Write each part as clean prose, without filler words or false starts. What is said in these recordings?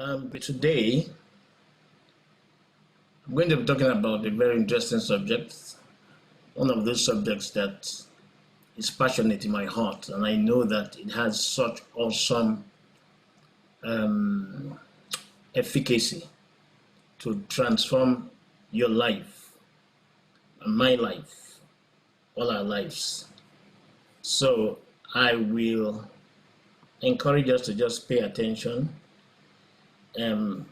Today, I'm going to be talking about a very interesting subject, one of those subjects that is passionate in my heart, and I know that it has such awesome um, efficacy to transform your life, and my life, all our lives. So I will encourage us to just pay attention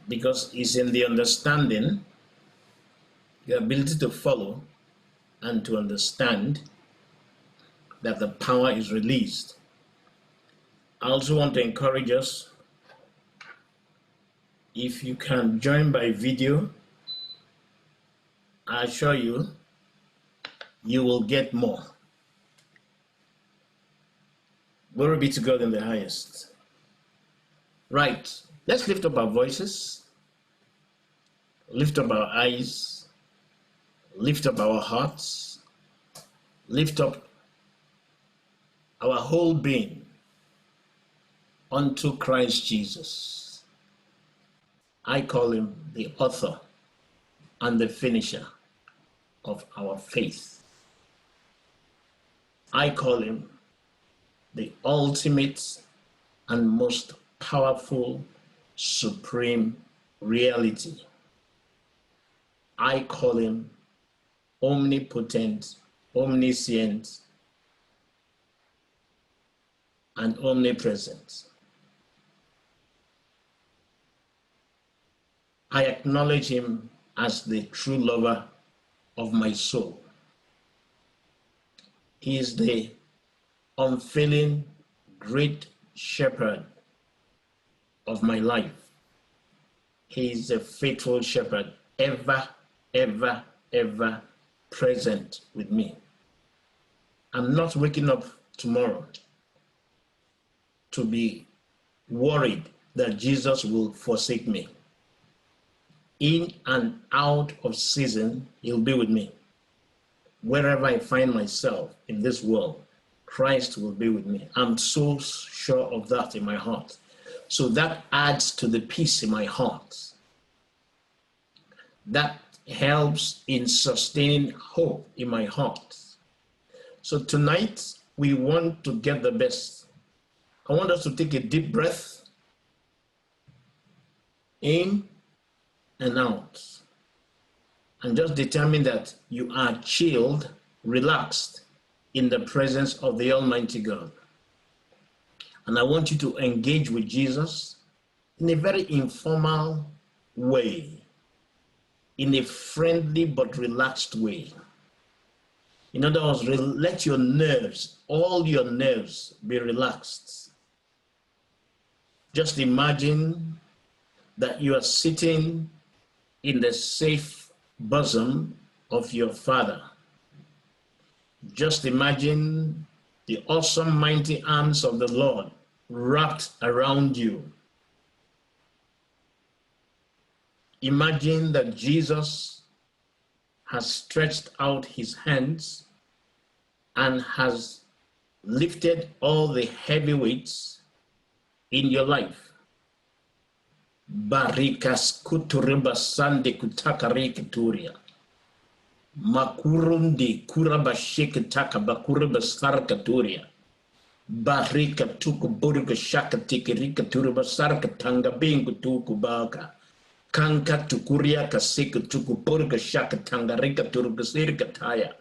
because it's in the understanding, the ability to follow and to understand that the power is released. I also want to encourage us, if you can join by video, I assure you, you will get more. Glory be to God in the highest. Right, let's lift up our voices, lift up our eyes, lift up our hearts, lift up our whole being unto Christ Jesus. I call him the author and the finisher of our faith. I call him the ultimate and most powerful, supreme reality. I call him omnipotent, omniscient, and omnipresent. I acknowledge him as the true lover of my soul. He is the unfailing great shepherd of my life. He is a faithful shepherd, ever, ever, ever present with me. I'm not waking up tomorrow to be worried that Jesus will forsake me. In and out of season, he'll be with me. Wherever I find myself in this world, Christ will be with me. I'm so sure of that in my heart. So that adds to the peace in my heart. That helps in sustaining hope in my heart. So tonight, we want to get the best. I want us to take a deep breath in and out, and just determine that you are chilled, relaxed in the presence of the Almighty God. And I want you to engage with Jesus in a very informal way, in a friendly but relaxed way. In other words, let your nerves, all your nerves, be relaxed. Just imagine that you are sitting in the safe bosom of your Father. Just imagine the awesome, mighty arms of the Lord wrapped around you. Imagine that Jesus has stretched out his hands and has lifted all the heavy weights in your life. Barikas kuturiba sande kutakariki turia. Makurundi kurabashik taka bakuriba sarka turia. Barika tuku burika shaka tikirika turiba sarka tanga bingu tuku baka. Kanka tukuria kasika tuku burika shaka tanga rika turuka sirika taya.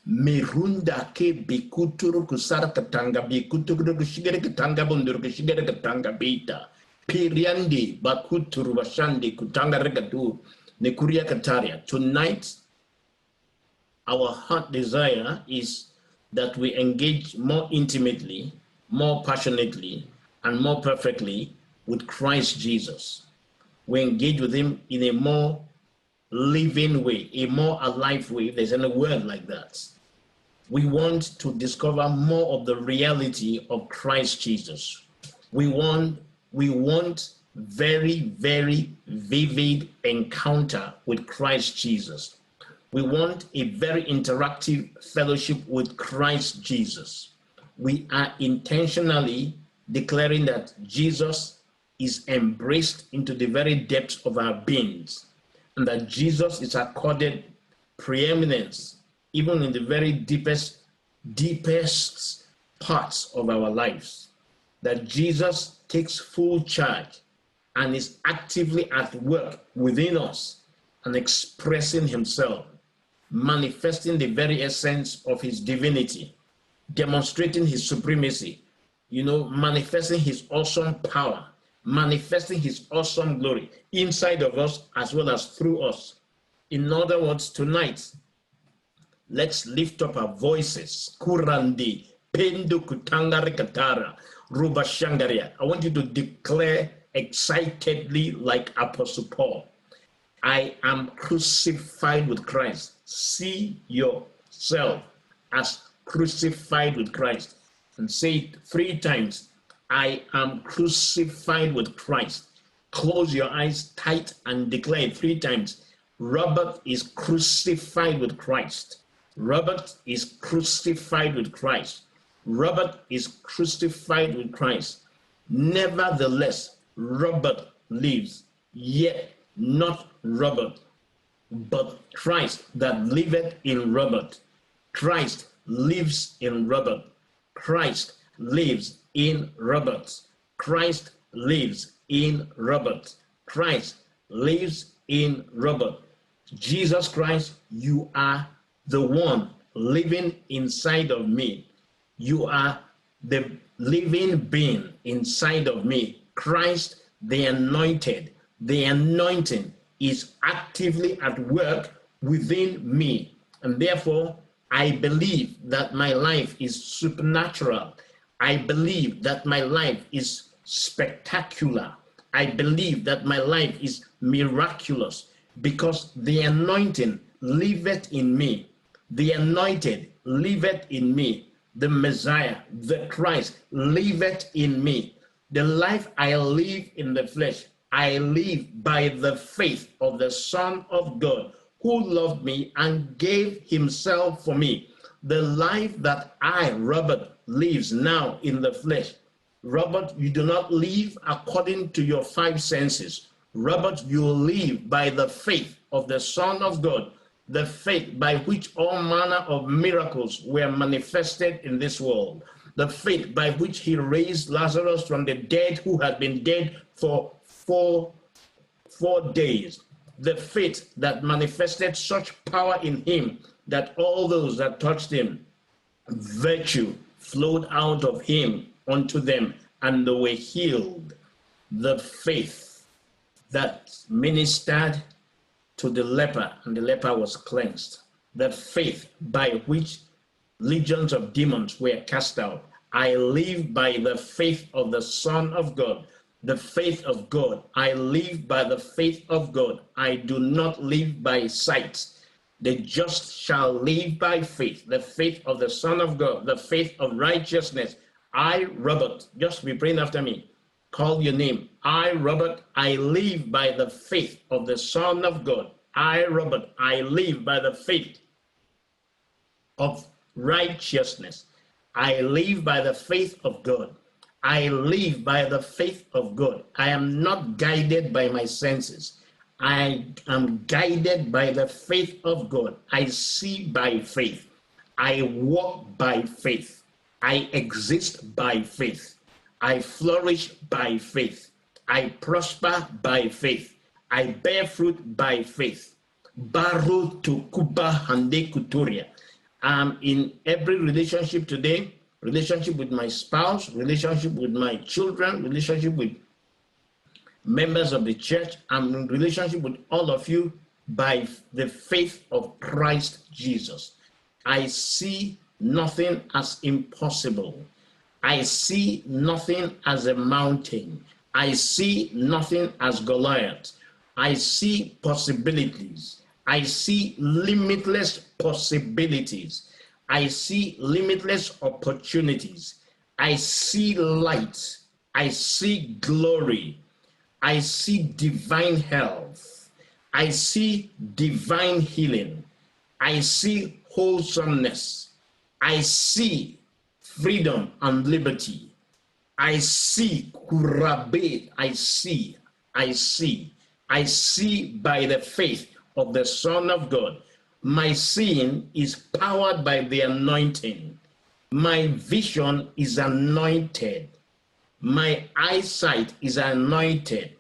Mirunda ke bikuturu kusarka tanga bikuturu kushigirika tanga bunduruka shigirika tanga bita. Piriandi bakuturu bashandi kutanga regadu nekuria kataria. Tonight, our heart desire is that we engage more intimately, more passionately, and more perfectly with Christ Jesus. We engage with him in a more living way, a more alive way, if there's any word like that. We want to discover more of the reality of Christ Jesus. We want very, very vivid encounter with Christ Jesus. We want a very interactive fellowship with Christ Jesus. We are intentionally declaring that Jesus is embraced into the very depths of our beings, and that Jesus is accorded preeminence even in the very deepest parts of our lives. That Jesus takes full charge and is actively at work within us and expressing himself, manifesting the very essence of his divinity, demonstrating his supremacy, manifesting his awesome power, manifesting his awesome glory inside of us as well as through us. In other words, tonight, let's lift up our voices. Kurandi, Pendu Kutangari Katara, Ruba Shangaria. I want you to declare excitedly like Apostle Paul, I am crucified with Christ. See yourself as crucified with Christ. And say it 3 times. I am crucified with Christ. Close your eyes tight and declare it 3 times. Robert is crucified with Christ. Robert is crucified with Christ. Robert is crucified with Christ. Nevertheless, Robert lives, yet not Robert, but Christ that liveth in Robert. Christ lives in Robert. Christ lives in Robert. Christ lives in Robert. Christ lives in Robert. Jesus Christ, you are the one living inside of me. You are the living being inside of me. Christ, the anointed, the anointing is actively at work within me. And therefore, I believe that my life is supernatural. I believe that my life is spectacular. I believe that my life is miraculous because the anointing liveth in me. The anointed liveth in me. The Messiah, the Christ, liveth in me. The life I live in the flesh, I live by the faith of the Son of God, who loved me and gave himself for me. The life that I, Robert, lives now in the flesh. Robert, you do not live according to your 5 senses. Robert, you live by the faith of the Son of God, the faith by which all manner of miracles were manifested in this world, the faith by which he raised Lazarus from the dead who had been dead for four days, the faith that manifested such power in him that all those that touched him, virtue flowed out of him unto them, and they were healed. The faith that ministered to the leper, and the leper was cleansed. The faith by which legions of demons were cast out. I live by the faith of the Son of God, the faith of God. I live by the faith of God. I do not live by sight. The just shall live by faith, the faith of the Son of God, the faith of righteousness. I, Robert, just be praying after me. Call your name. I, Robert, I live by the faith of the Son of God. I, Robert, I live by the faith of righteousness. I live by the faith of God. I live by the faith of God. I am not guided by my senses. I am guided by the faith of God. I see by faith. I walk by faith. I exist by faith. I flourish by faith. I prosper by faith. I bear fruit by faith. Baru to Kuba Hande Kuturia. In every relationship today, relationship with my spouse, relationship with my children, relationship with members of the church, I'm in relationship with all of you by the faith of Christ Jesus. I see nothing as impossible. I see nothing as a mountain. I see nothing as Goliath. I see possibilities. I see limitless possibilities. I see limitless opportunities. I see light. I see glory. I see divine health. I see divine healing. I see wholesomeness. I see freedom and liberty. I see, kurabe, I see by the faith of the Son of God. My seeing is powered by the anointing. My vision is anointed. My eyesight is anointed.